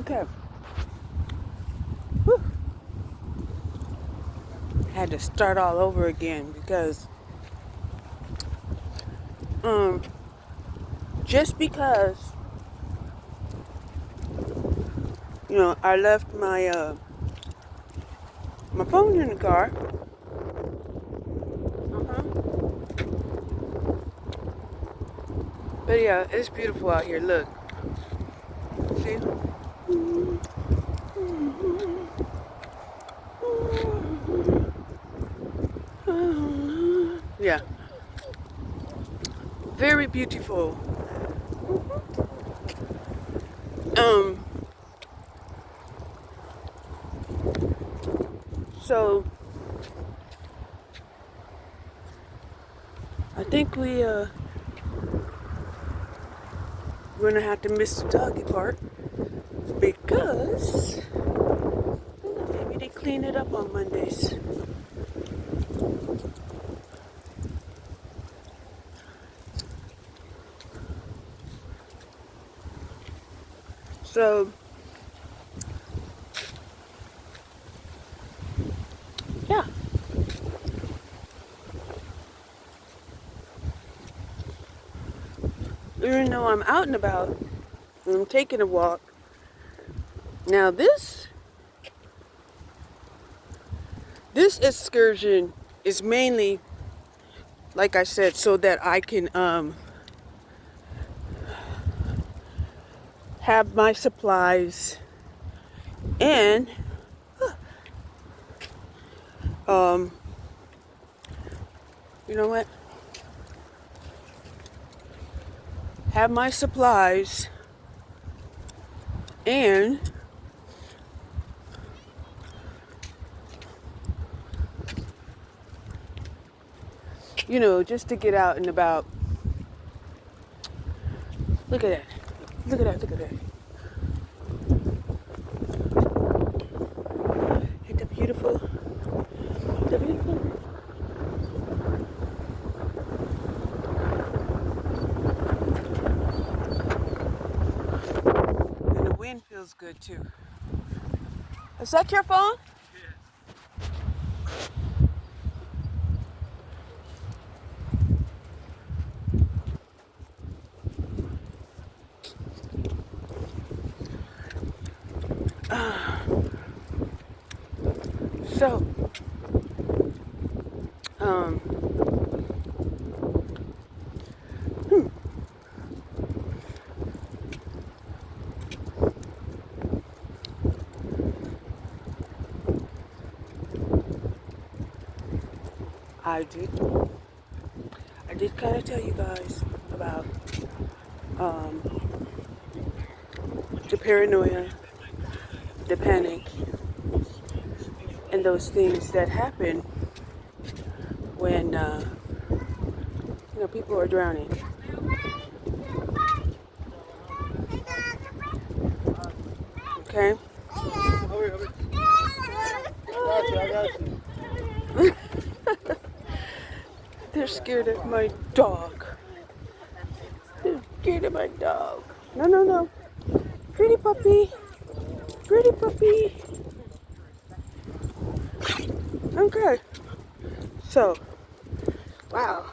Okay. Whew. Had to start all over again because just because I left my phone in the car. But yeah, it's beautiful out here. Look. See? Yeah. Very beautiful. So I think we're gonna have to miss the doggy part because maybe they clean it up on Mondays. So yeah. Even though I'm out and about and I'm taking a walk. Now this excursion is mainly, like I said, so that I can have my supplies and you know what? Have my supplies and just to get out and about. Look at that. Look at that. Look at that. Ain't that beautiful? Ain't that beautiful? And the wind feels good too. Is that your phone? So, I did kind of tell you guys about the paranoia, the panic, and those things that happen when people are drowning. Okay. They're scared of my dog. They're scared of my dog. No, no, no. Pretty puppy. Pretty puppy. Okay. So, wow.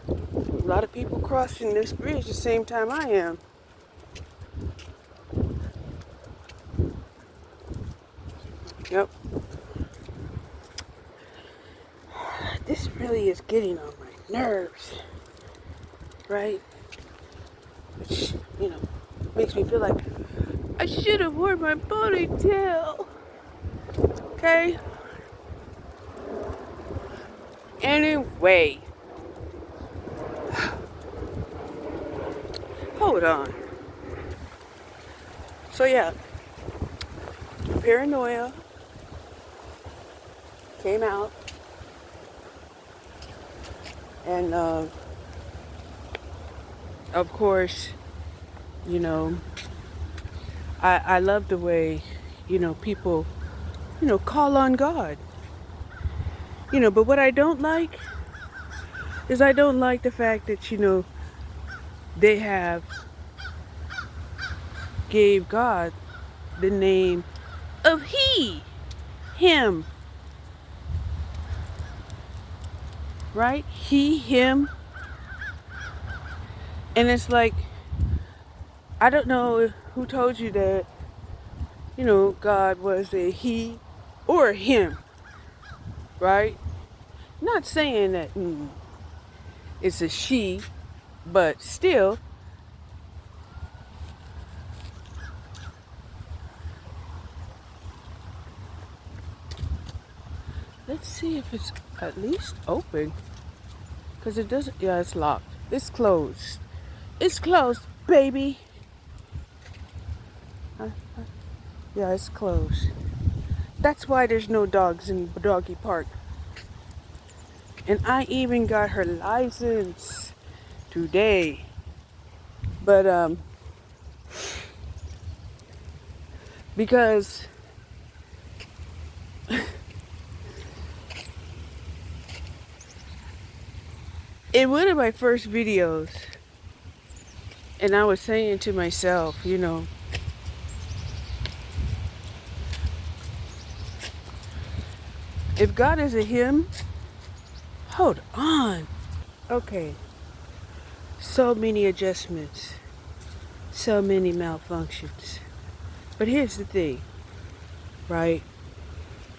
A lot of people crossing this bridge the same time I am. Yep. This really is getting on my nerves, right? Which, makes me feel like I should have worn my ponytail. Okay? Anyway. Hold on. So yeah, paranoia came out, and of course, I love the way, people, call on God. But what I don't like is I don't like the fact that, they have gave God the name of he, him, right? He, him. And it's like, I don't know who told you that, God was a he or a him, right? Not saying that it's a she, but still, let's see if it's at least open. Because it doesn't, yeah, it's locked. It's closed. It's closed, baby. Yeah, it's closed. That's why there's no dogs in doggy park. And I even got her license today. But because in one of my first videos, and I was saying to myself, if God is a him, hold on. Okay. So many adjustments. So many malfunctions. But here's the thing, right?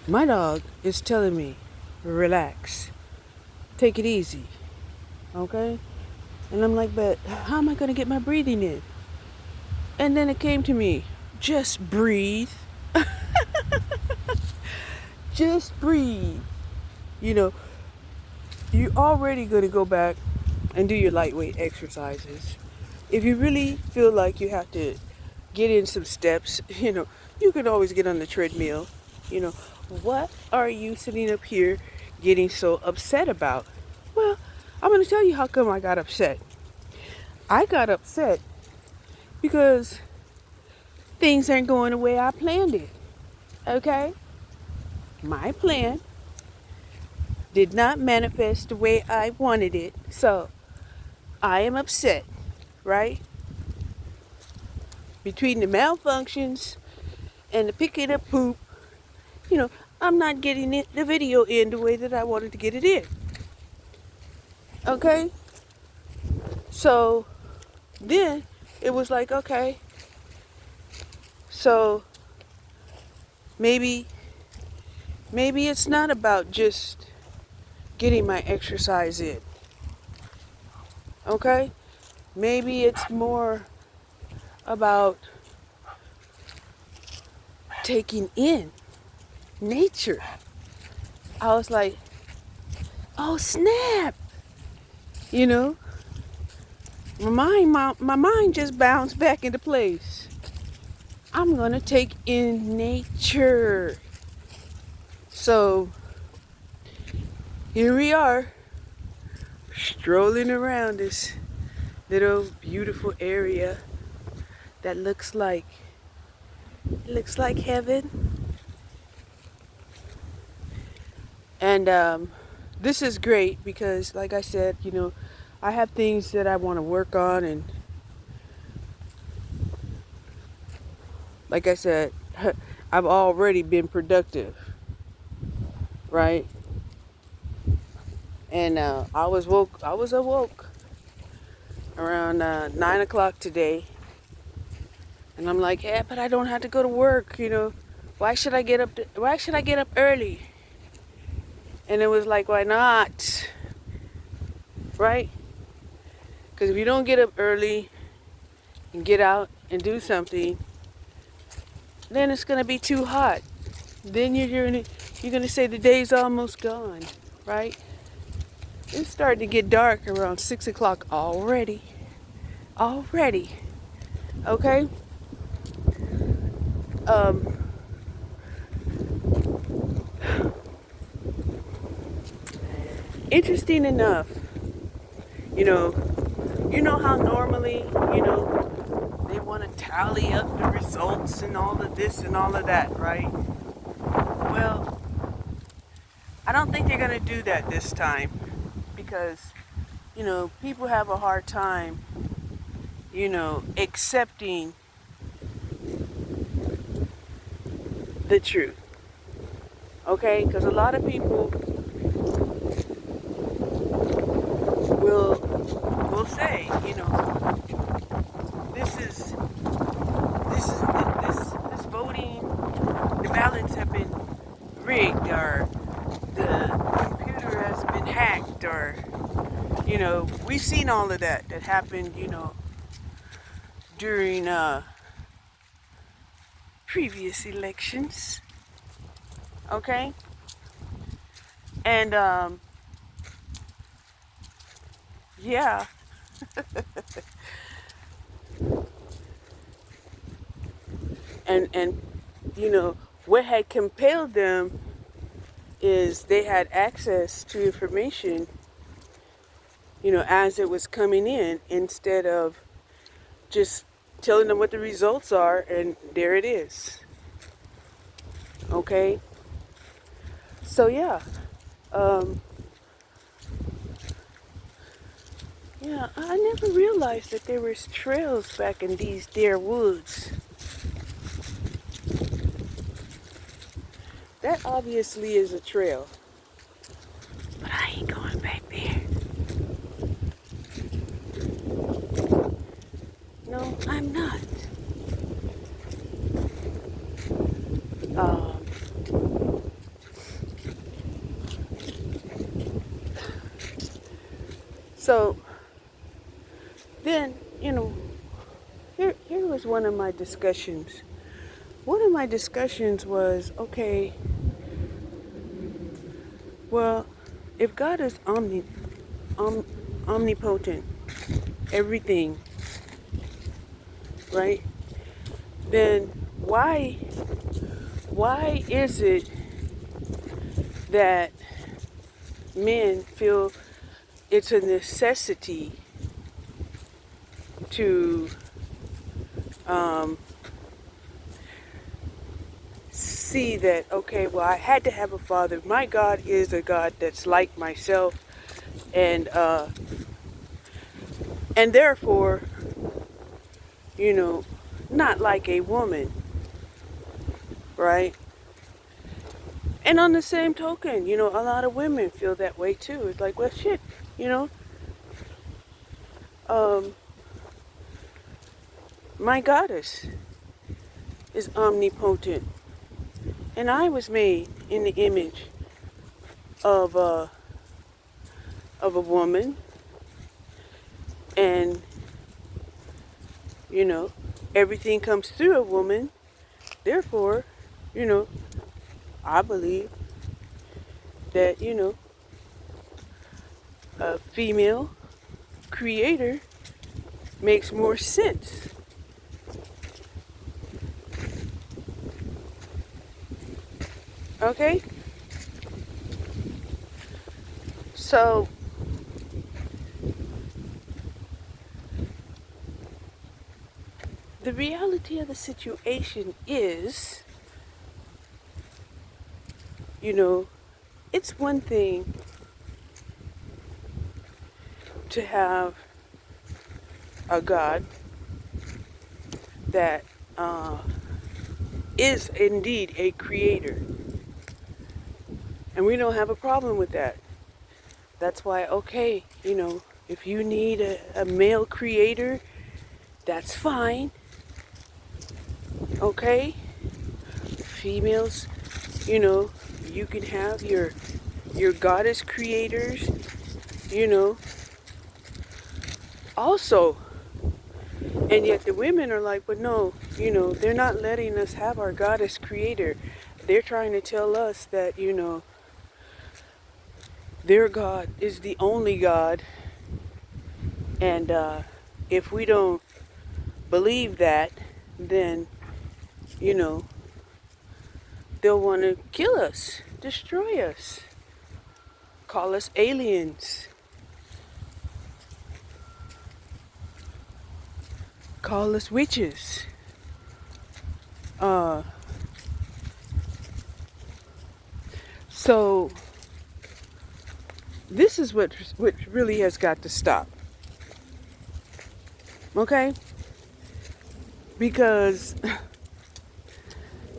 My dog is telling me, relax. Take it easy. Okay? And I'm like, but how am I going to get my breathing in? And then it came to me, just breathe. Just breathe. You're already going to go back and do your lightweight exercises. If you really feel like you have to get in some steps, you can always get on the treadmill. What are you sitting up here getting so upset about? Well, I'm going to tell you how come I got upset. I got upset because things aren't going the way I planned it. Okay? My plan did not manifest the way I wanted it. So, I am upset, right? Between the malfunctions and the picking up poop, I'm not getting the video in the way that I wanted to get it in. Okay? So, then it was like, okay, so maybe it's not about just getting my exercise in. Okay? Maybe it's more about taking in nature. I was like, oh snap. My mind just bounced back into place. I'm gonna take in nature. So here we are, strolling around this little beautiful area that looks like heaven. And this is great because, like I said, I have things that I want to work on, and like I said, I've already been productive, right? And I was awoke around 9 o'clock today, and I'm like, yeah, but I don't have to go to work, Why should I get up early? And it was like, why not? Right? Because if you don't get up early and get out and do something, then it's gonna be too hot. Then you're gonna say the day's almost gone, right? It's starting to get dark around 6 o'clock already. Okay? Interesting enough, you know how normally, they want to tally up the results and all of this and all of that, right? Well, I don't think they're going to do that this time because, people have a hard time accepting the truth. Okay? Because a lot of people will say, this is this voting, the ballots have been rigged, or the computer has been hacked, or we've seen all of that happened, during previous elections. Okay? And yeah. And what had compelled them is they had access to information, as it was coming in, instead of just telling them what the results are, and there it is. Okay? So yeah. Yeah, I never realized that there was trails back in these dear woods. That obviously is a trail. But I ain't going back there. No, I'm not. Um, so then, here was one of my discussions. One of my discussions was, okay, well, if God is omnipotent, everything, right? Then why is it that men feel it's a necessity to see that, okay, well, I had to have a father. My God is a God that's like myself, and therefore, not like a woman, right? And on the same token, a lot of women feel that way too. It's like, well, shit, um, my goddess is omnipotent, and I was made in the image of a woman, and everything comes through a woman. Therefore, I believe that a female creator makes more sense. Okay? So, the reality of the situation is, it's one thing to have a God that is indeed a creator. And we don't have a problem with that. That's why, okay, if you need a male creator, that's fine. Okay? Females, you can have your goddess creators, also. And yet the women are like, but no, they're not letting us have our goddess creator. They're trying to tell us that, their God is the only God. And if we don't believe that, then, they'll want to kill us, destroy us, call us aliens, call us witches. So this is what really has got to stop. Okay? Because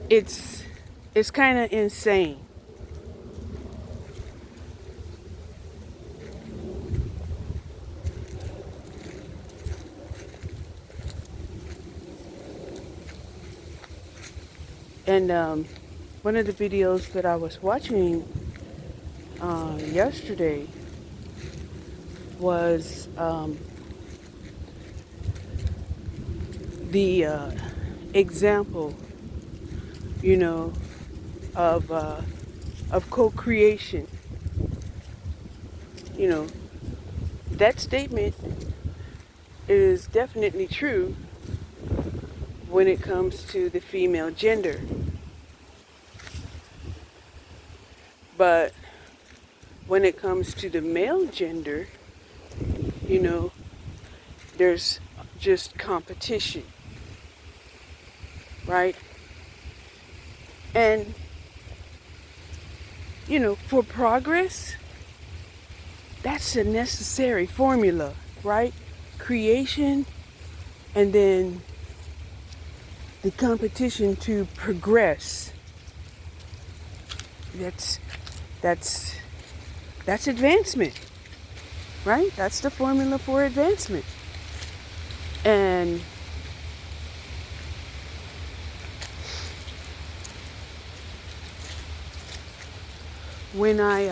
it's kind of insane. And one of the videos that I was watching yesterday was the example, you know, of co-creation. You know, that statement is definitely true when it comes to the female gender. But when it comes to the male gender, you know, there's just competition, right? And, you know, for progress, that's a necessary formula, right? Creation and then the competition to progress. That's that's advancement, right? That's the formula for advancement. And when I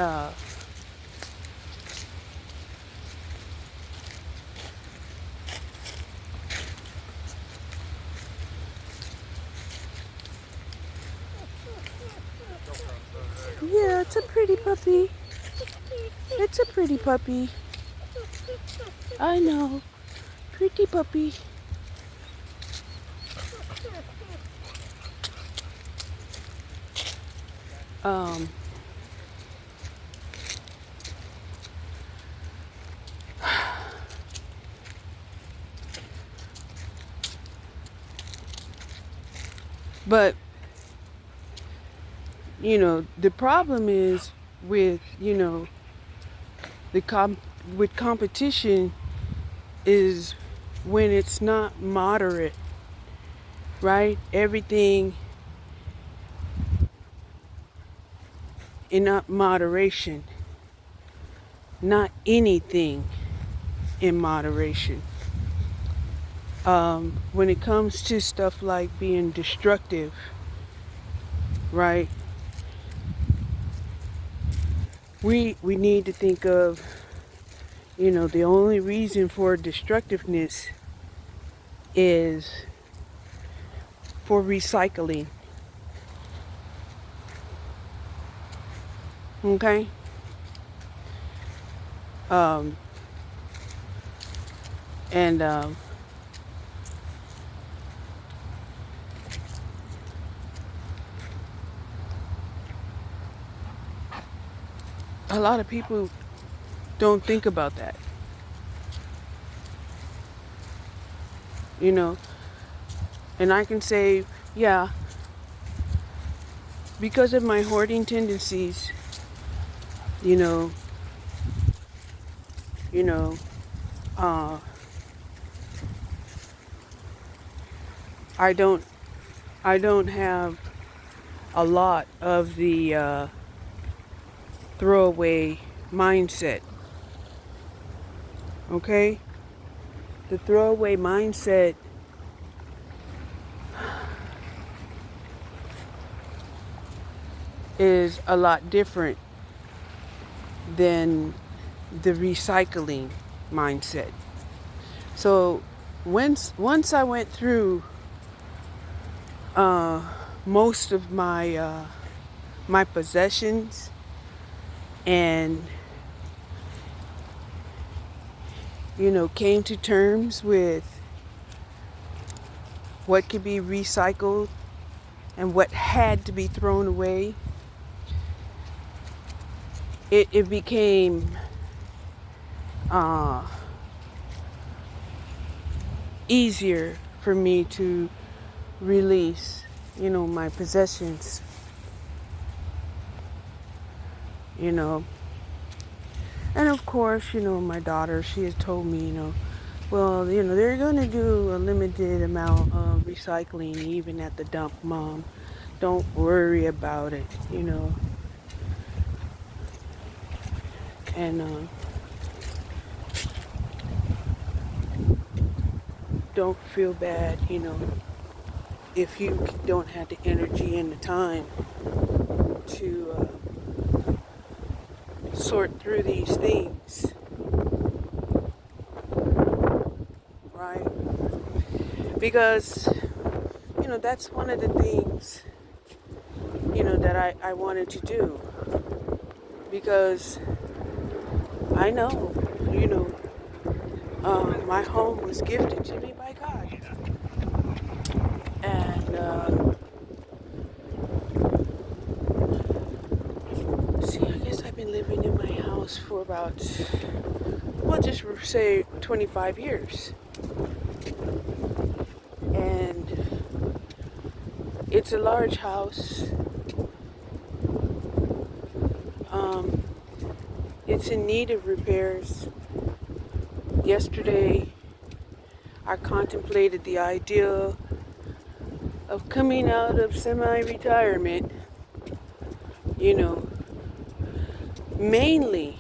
yeah, it's a pretty puppy. It's a pretty puppy. I know. Pretty puppy. Um but you know, the problem is with, you know, with competition is when it's not moderate, right? Everything in moderation, not anything in moderation. When it comes to stuff like being destructive, right? We need to think of, you know, the only reason for destructiveness is for recycling. Okay? Um, and a lot of people don't think about that. You know, and I can say, yeah, because of my hoarding tendencies, you know, you know, uh, I don't have a lot of the throwaway mindset. Okay? The throwaway mindset is a lot different than the recycling mindset. So once I went through most of my my possessions and, you know, came to terms with what could be recycled and what had to be thrown away, it became easier for me to release, you know, my possessions, you know. And of course, you know, my daughter, she has told me, you know, Well, they're going to do a limited amount of recycling even at the dump, Mom. Don't worry about it. And don't feel bad, if you don't have the energy and the time to sort through these things, right? Because, that's one of the things, that I wanted to do. Because I know, my home was gifted to me by God. And, see, I guess I've been living in my house for about, well, just say 25 years. And it's a large house. It's in need of repairs. Yesterday, I contemplated the idea of coming out of semi-retirement, mainly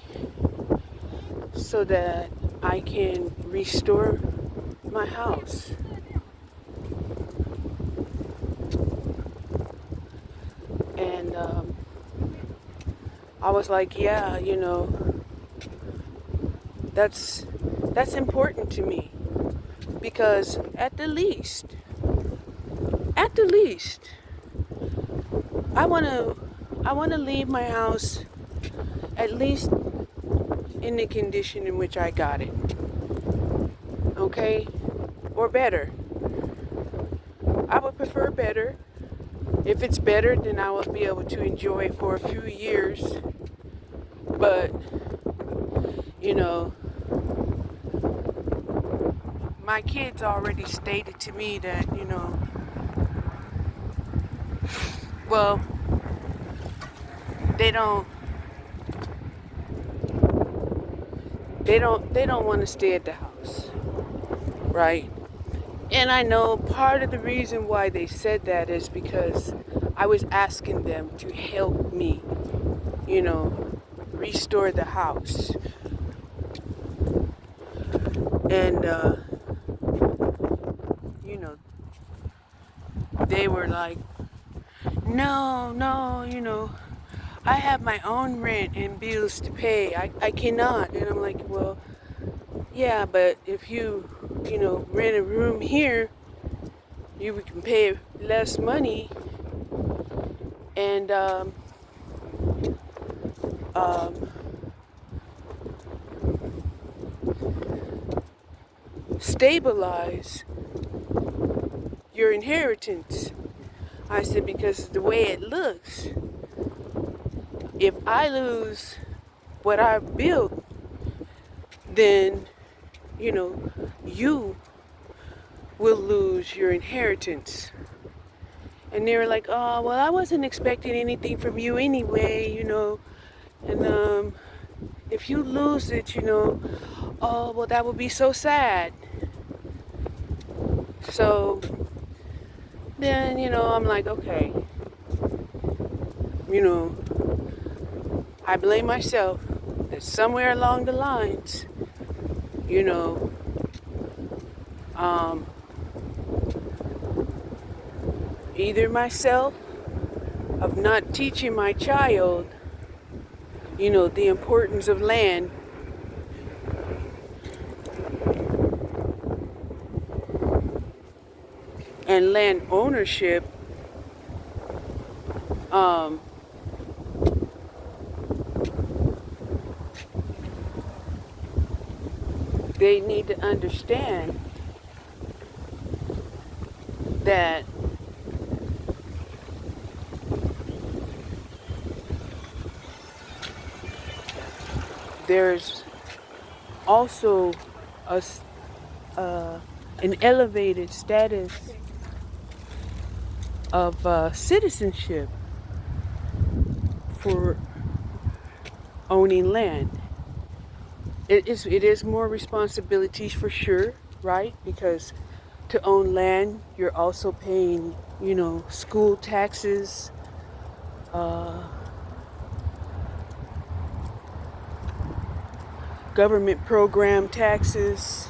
so that I can restore my house. And I was like, yeah, that's important to me, because at the least, I wanna leave my house at least in the condition in which I got it. Okay? Or better. I would prefer better. If it's better, then I will be able to enjoy it for a few years. But, my kids already stated to me that, well, they don't want to stay at the house, right? And I know part of the reason why they said that is because I was asking them to help me, restore the house. And they were like, no, I have my own rent and bills to pay. I cannot. And I'm like, well, yeah, but if you, rent a room here, you can pay less money and stabilize your inheritance. I said, because the way it looks, if I lose what I've built, then, you will lose your inheritance. And they were like, oh, well, I wasn't expecting anything from you anyway, and if you lose it, oh, well, that would be so sad. So then, I'm like, okay, I blame myself that somewhere along the lines, either myself of not teaching my child, the importance of land, and land ownership, they need to understand that there's also an elevated status of citizenship for owning land. it is more responsibilities for sure, right? Because to own land, you're also paying, school taxes, government program taxes,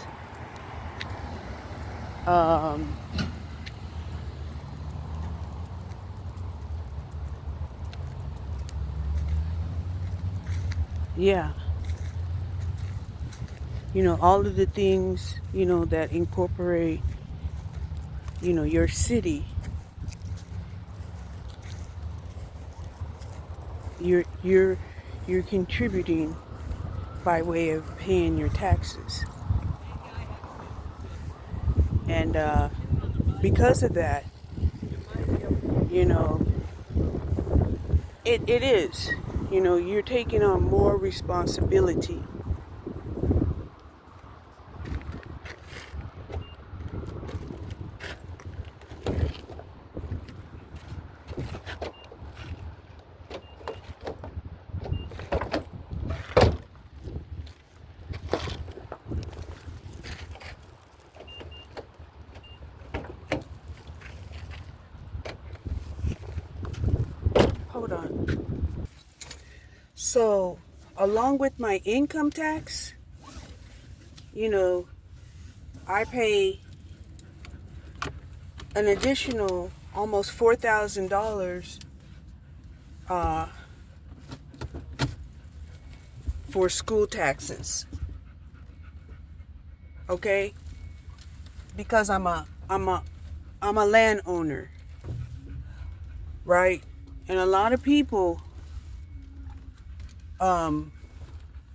um, yeah, all of the things, that incorporate, your city. You're contributing by way of paying your taxes. And because of that, you know, it is, you're taking on more responsibility. Hold on. So, along with my income tax, you know, I pay an additional almost $4,000 uh, for school taxes. Okay, because I'm a landowner, right? And a lot of people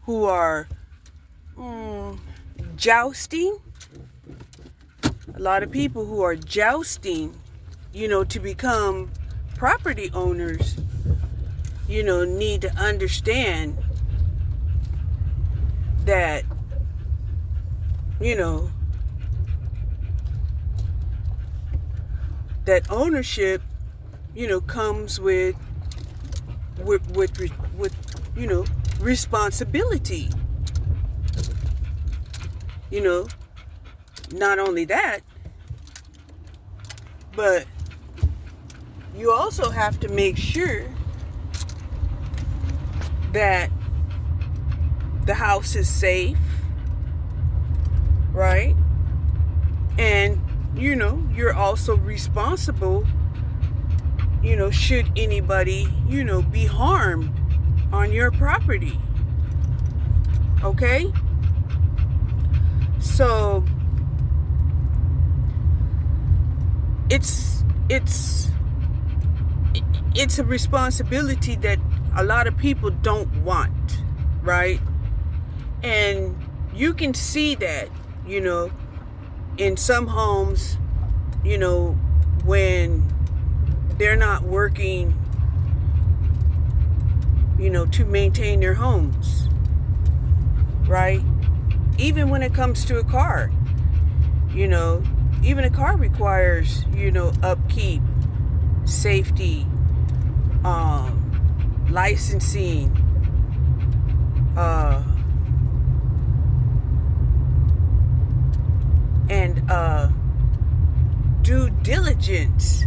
who are jousting, a lot of people who are jousting, to become property owners, need to understand that, that ownership, comes with responsibility. Not only that, but you also have to make sure that the house is safe, right? And you're also responsible, should anybody, be harmed on your property. Okay? So it's a responsibility that a lot of people don't want, right? And you can see that, in some homes, when they're not working, to maintain their homes, right? Even when it comes to a car, even a car requires, upkeep, safety, licensing, and due diligence,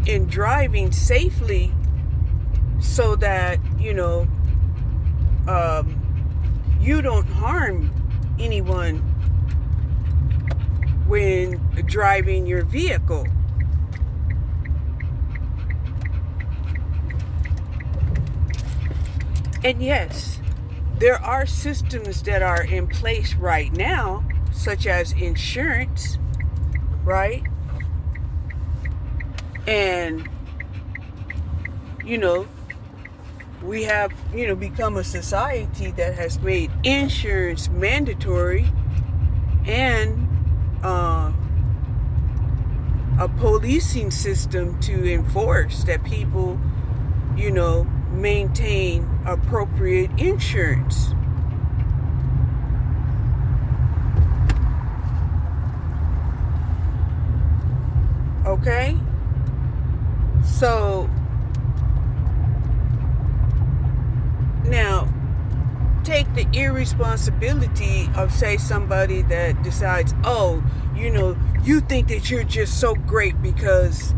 in driving safely, so that you don't harm anyone when driving your vehicle. And yes, there are systems that are in place right now, such as insurance, right? And, we have, become a society that has made insurance mandatory, and a policing system to enforce that people, maintain appropriate insurance. Okay? So take the irresponsibility of, say, somebody that decides, oh, you think that you're just so great because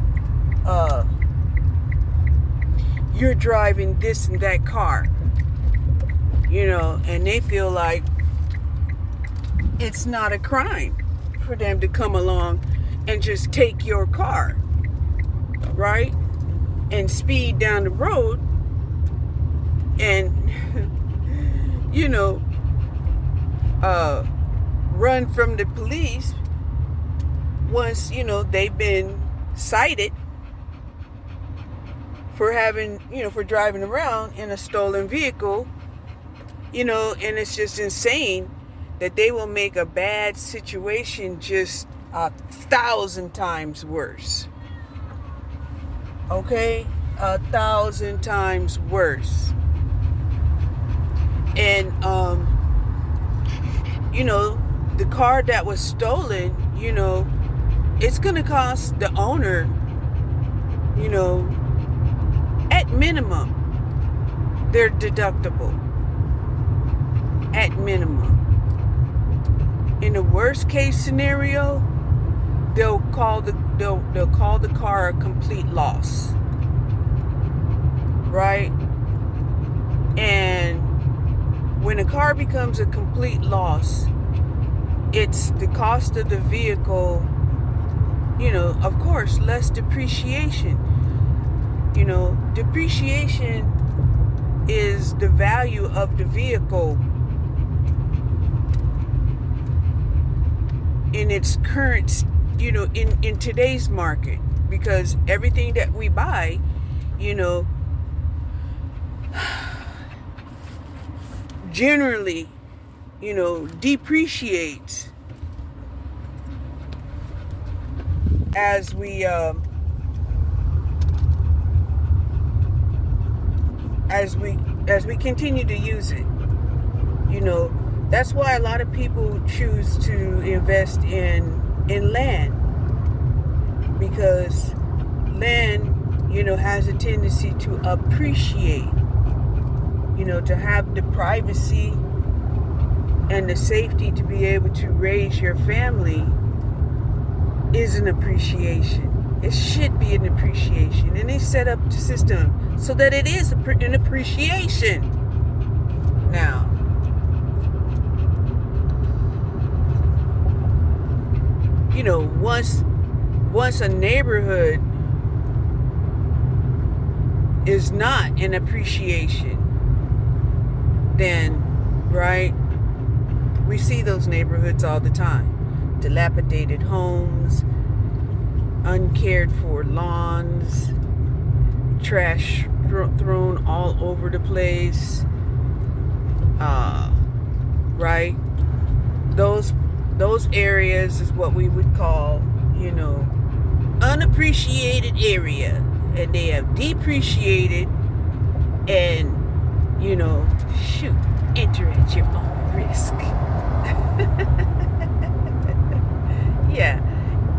you're driving this and that car, and they feel like it's not a crime for them to come along and just take your car, right? And speed down the road and, run from the police once, they've been cited for for driving around in a stolen vehicle, and it's just insane that they will make a bad situation just 1,000 times worse. Okay? 1,000 times worse. And, the car that was stolen, it's going to cost the owner, at minimum, their deductible. At minimum. In the worst case scenario, they'll call the car a complete loss, right? And when a car becomes a complete loss, it's the cost of the vehicle, of course, less depreciation. Depreciation is the value of the vehicle in its current, in today's market, because everything that we buy, generally, depreciates as we continue to use it. That's why a lot of people choose to invest in land, because land, has a tendency to appreciate, to have the privacy and the safety to be able to raise your family is an appreciation. It should be an appreciation. And they set up the system so that it is an appreciation. Now, once a neighborhood is not an appreciation, then, right, we see those neighborhoods all the time. Dilapidated homes, uncared for lawns, trash thrown all over the place, right? Those areas is what we would call, unappreciated area, and they have depreciated, and, enter at your own risk. Yeah,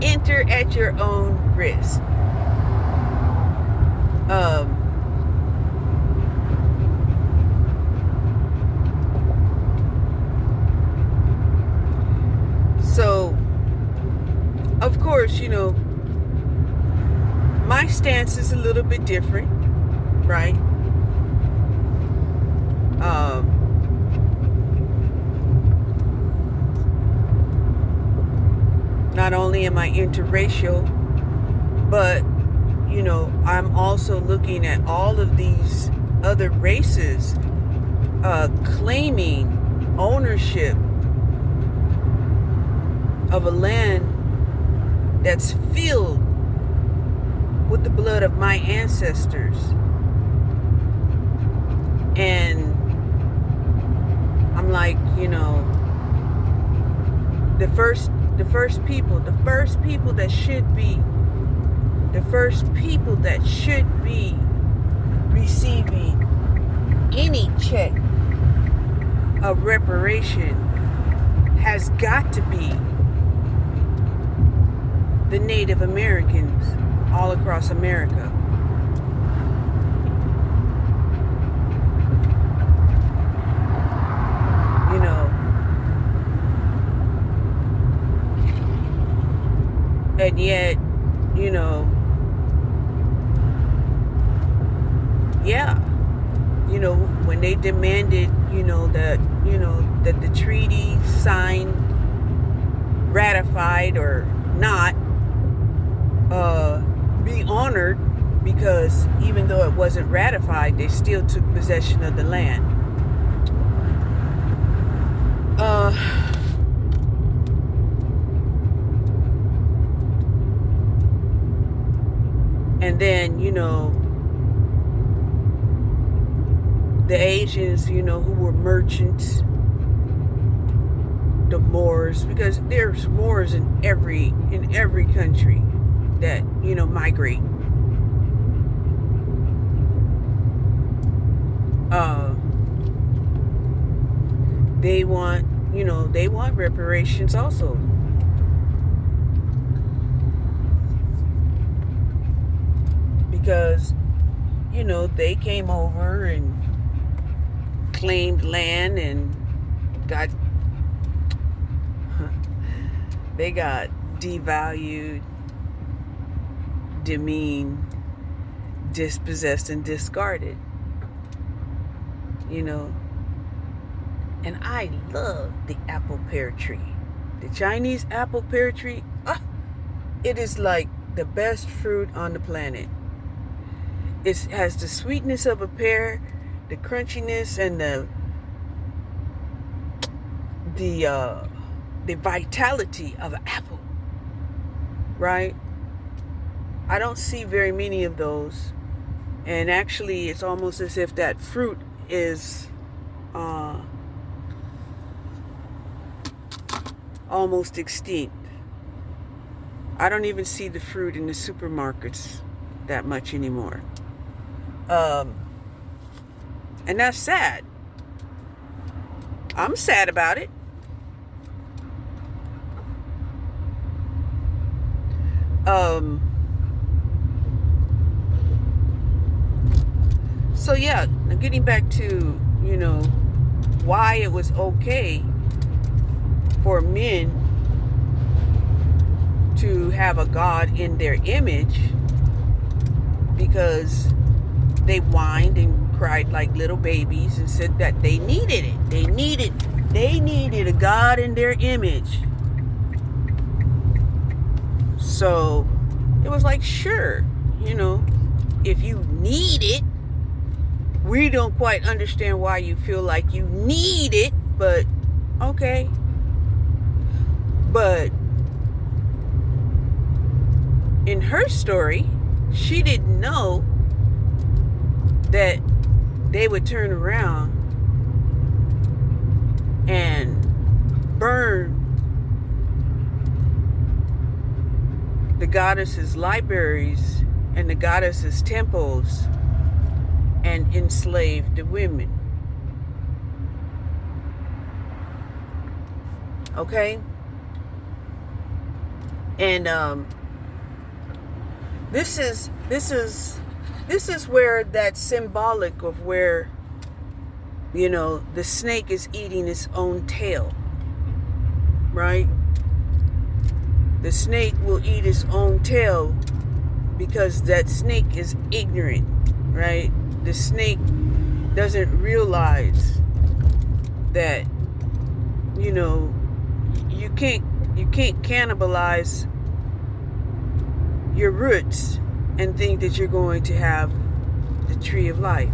enter at your own risk. So, of course, my stance is a little bit different, right? Not only am I interracial, but, I'm also looking at all of these other races claiming ownership of a land that's filled with the blood of my ancestors. And I'm like, the first people that should be receiving any check of reparation has got to be the Native Americans all across America. And yet, you know, yeah, you know, when they demanded, that the treaty signed, ratified or not, be honored, because even though it wasn't ratified, they still took possession of the land. And then, the Asians, who were merchants, the Moors, because there's Moors in every country that, migrate. They want reparations also. Because, they came over and claimed land and they got devalued, demeaned, dispossessed, and discarded. And I love the apple pear tree. The Chinese apple pear tree, it is like the best fruit on the planet. It has the sweetness of a pear, the crunchiness, and the vitality of an apple, right? I don't see very many of those, and actually it's almost as if that fruit is almost extinct. I don't even see the fruit in the supermarkets that much anymore. And that's sad. I'm sad about it. So yeah, getting back to, why it was okay for men to have a God in their image, because they whined and cried like little babies and said that they needed it. They needed a God in their image. So it was like, sure, if you need it, we don't quite understand why you feel like you need it, but okay. But in her story, she didn't know that they would turn around and burn the goddess's libraries and the goddess's temples and enslave the women. Okay? And this is where that's symbolic of where, the snake is eating its own tail, right? The snake will eat its own tail because that snake is ignorant, right? The snake doesn't realize that, you can't cannibalize your roots and think that you're going to have the tree of life.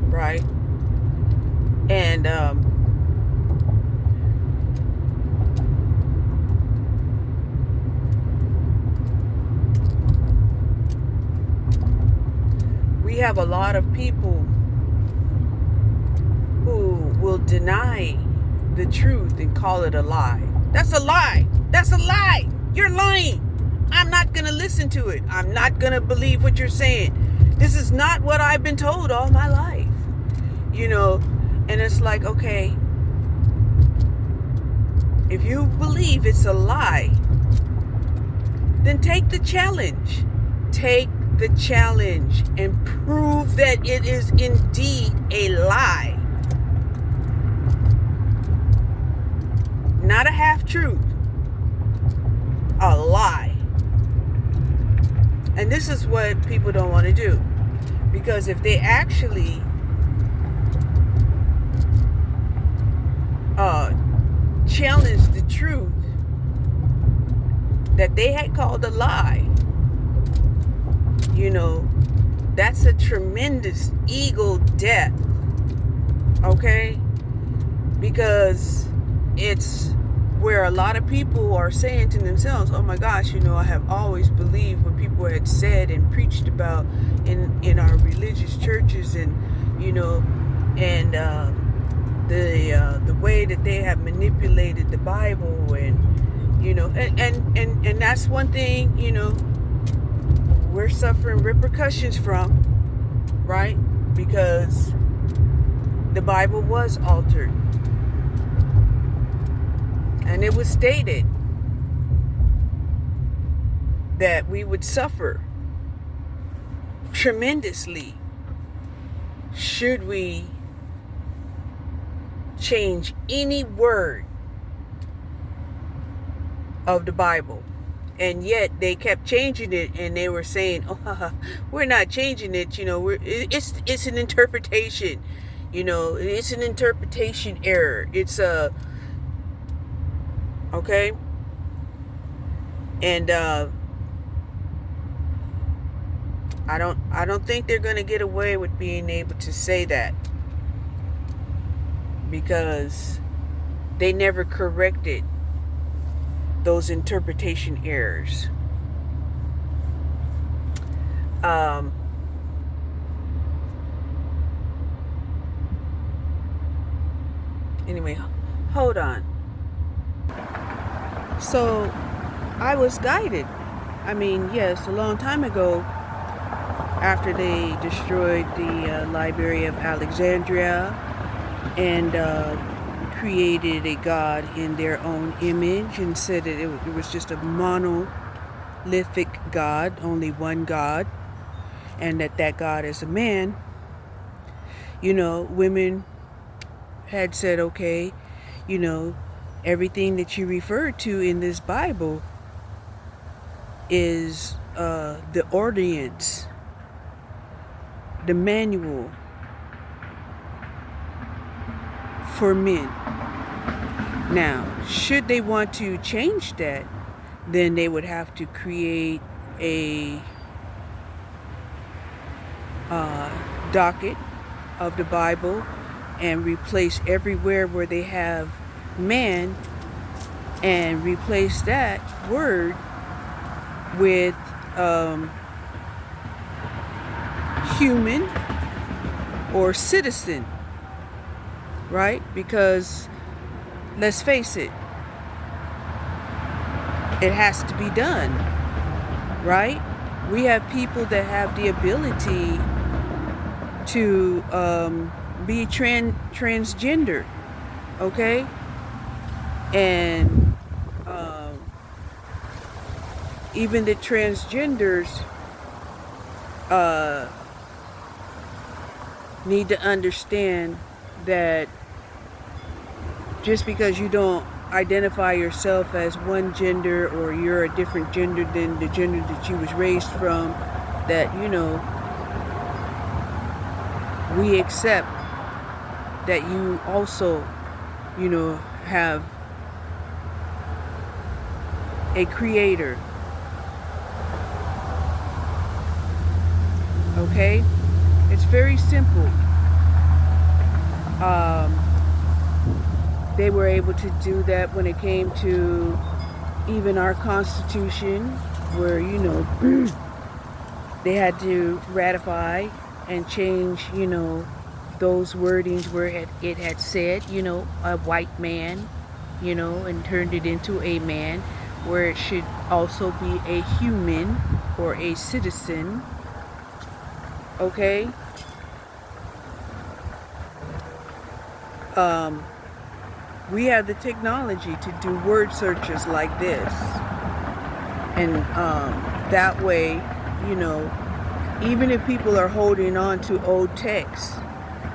Right? And we have a lot of people who will deny the truth and call it a lie. That's a lie. That's a lie. You're lying. I'm not going to listen to it. I'm not going to believe what you're saying. This is not what I've been told all my life. And it's like, okay, if you believe it's a lie, then take the challenge. Take the challenge and prove that it is indeed a lie. not a half-truth, a lie. And this is what people don't want to do. Because if they actually challenge the truth that they had called a lie, that's a tremendous ego death. Okay? Because it's where a lot of people are saying to themselves, oh my gosh, I have always believed what people had said and preached about in our religious churches, and the way that they have manipulated the Bible, and and that's one thing we're suffering repercussions from, right? Because the Bible was altered. And it was stated that we would suffer tremendously should we change any word of the Bible. And yet they kept changing it, and they were saying, oh, we're not changing it, it's an interpretation, it's an interpretation error. It's okay? And I don't think they're going to get away with being able to say that, because they never corrected those interpretation errors. Anyway, hold on. So I was guided. I mean, yes, a long time ago, after they destroyed the Library of Alexandria and created a god in their own image and said that it was just a monolithic god, only one god, and that god is a man, women had said, okay, everything that you refer to in this Bible is the ordinance, the manual for men. Now, should they want to change that, then they would have to create a docket of the Bible and replace everywhere where they have man, and replace that word with human or citizen, right? Because let's face it, it has to be done, right? We have people that have the ability to be transgender, okay? And even the transgenders need to understand that just because you don't identify yourself as one gender, or you're a different gender than the gender that you was raised from, that we accept that you also have a creator. Okay? It's very simple. They were able to do that when it came to even our Constitution, where they had to ratify and change those wordings where it had said a white man, and turned it into a man, where it should also be a human or a citizen. Okay? We have the technology to do word searches like this, and that way, even if people are holding on to old texts,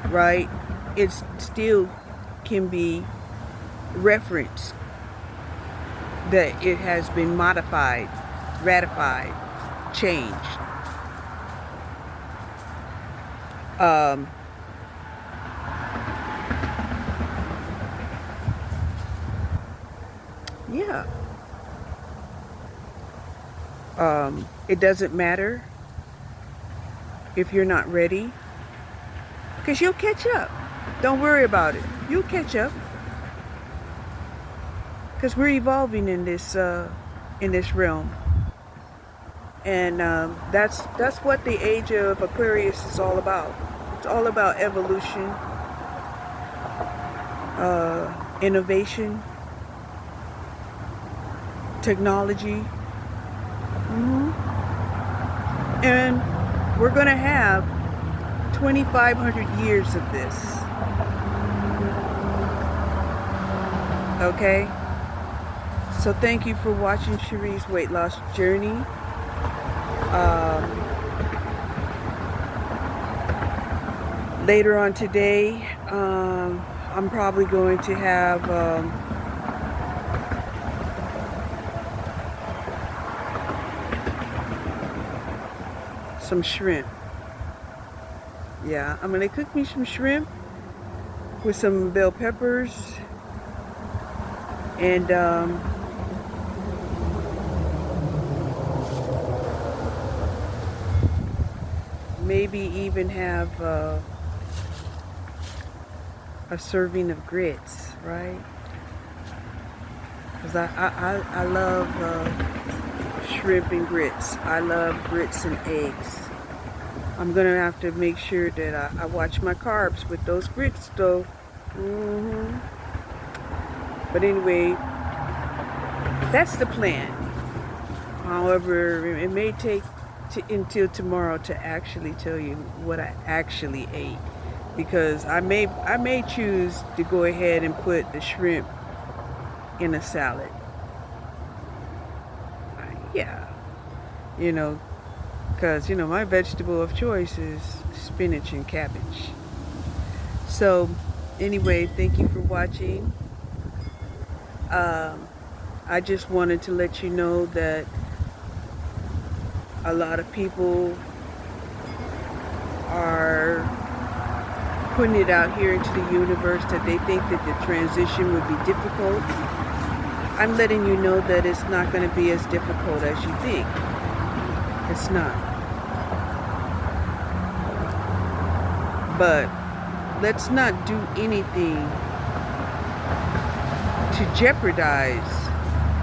right, it still can be referenced that it has been modified, ratified, changed. Um, yeah. It doesn't matter if you're not ready, because you'll catch up. Don't worry about it. You'll catch up, because we're evolving in this realm, and that's what the age of Aquarius is all about. It's all about evolution, innovation, technology, and we're gonna have 2,500 years of this. Okay? So thank you for watching Cherie's weight loss journey. Later on today, I'm probably going to have some shrimp. Yeah, I'm gonna cook me some shrimp with some bell peppers and maybe even have a serving of grits, right? Because I love shrimp and grits. I love grits and eggs. I'm gonna have to make sure that I watch my carbs with those grits though. But anyway, that's the plan. However, it may take until tomorrow to actually tell you what I actually ate, because I may choose to go ahead and put the shrimp in a salad. Yeah, because my vegetable of choice is spinach and cabbage. So anyway, thank you for watching. I just wanted to let you know that a lot of people are putting it out here into the universe that they think that the transition would be difficult. I'm letting you know that it's not going to be as difficult as you think. It's not. But let's not do anything to jeopardize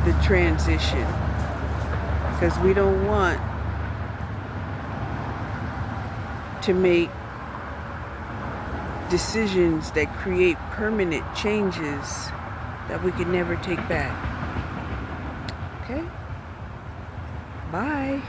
the transition, because we don't want to make decisions that create permanent changes that we can never take back. Okay? Bye.